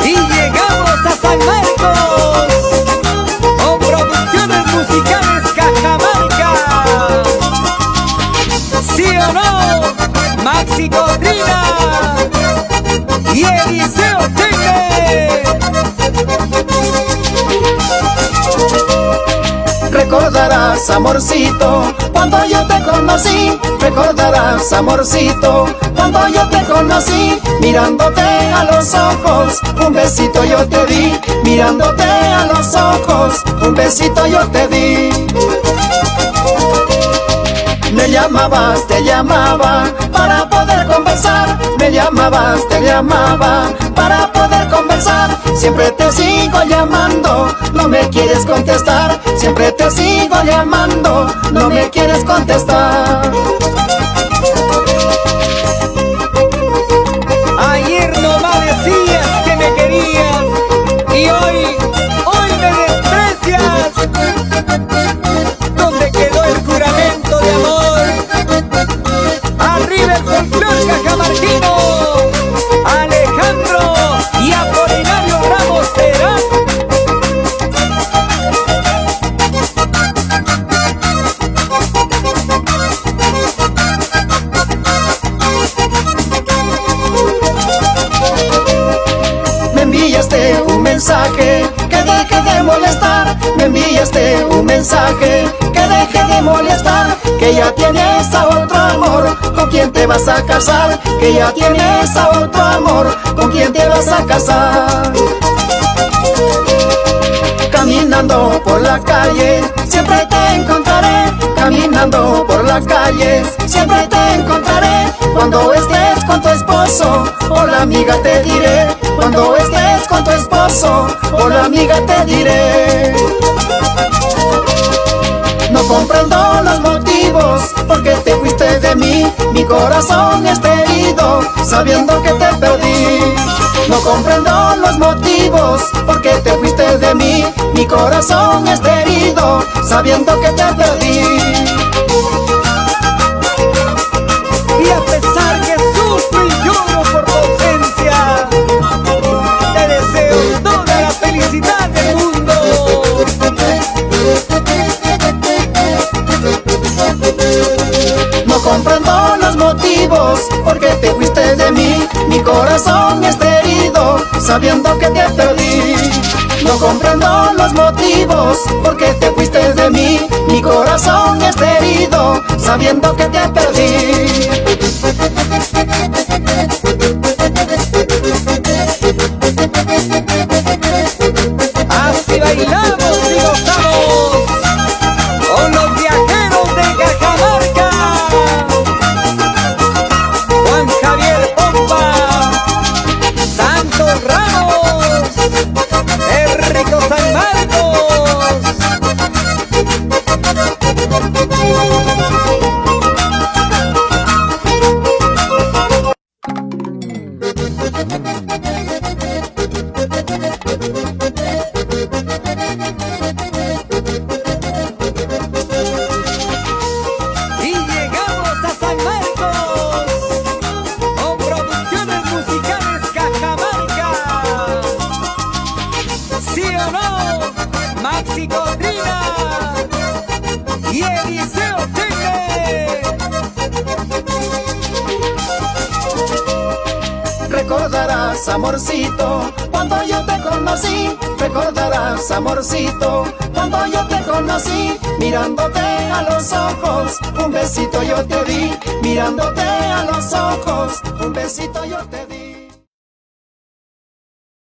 Y llegamos a San Marcos con Producciones Musicales Cajamarca. ¿Sí o no? Maxi Codrina y Eliseo Tene. Recordarás, amorcito, cuando yo te conocí. Recordarás, amorcito, cuando yo te conocí. Mirándote a los ojos, un besito yo te di. Mirándote a los ojos, un besito yo te di. Me llamabas, te llamaba para poder conversar. Me llamabas, te llamaba para poder conversar. Siempre te sigo llamando, no me quieres contestar. Siempre te sigo llamando, no me quieres contestar. Ayer nomás decías que me querías y hoy me desprecias. ¿Dónde quedó el juramento de amor? Arriba el folclor cajamarquino, Alejandro y Apolinario Ramos será. Me enviaste un mensaje que deje de molestar. Me enviaste un mensaje que deje de molestar. Que ya tienes a otro amor, ¿con quién te vas a casar? Que ya tienes a otro amor, ¿con quién te vas a casar? Caminando por la calle, siempre te encontraré. Caminando por la calle, siempre te encontraré. Cuando estés con tu esposo, hola amiga te diré. Cuando estés con tu esposo, hola amiga te diré. No comprendo los motivos por qué te fuiste de mí. Mi corazón está herido sabiendo que te perdí. No comprendo los motivos por qué te fuiste de mí. Mi corazón está herido sabiendo que te perdí. Y a pesar que sufro y lloro por tu ausencia, te deseo toda la felicidad del mundo. No comprendo los motivos por qué te fuiste de mí. Mi corazón está herido sabiendo que te perdí. No comprendo los motivos por qué te fuiste de mí. Mi corazón está herido sabiendo que te perdí. Así bailamos y gozamos con los viajeros de Cajamarca. Juan Javier Pompa, Santos Ramos, el rico San Marcos. Y llegamos a San Marcos con Producciones Musicales Cajamarca. ¿Sí o no? Maxi Codrina y Eliseo Tene. Recordarás, amorcito, cuando yo te conocí. Recordarás, amorcito, cuando yo te conocí. Mirándote a los ojos, un besito yo te di. Mirándote a los ojos, un besito yo te di.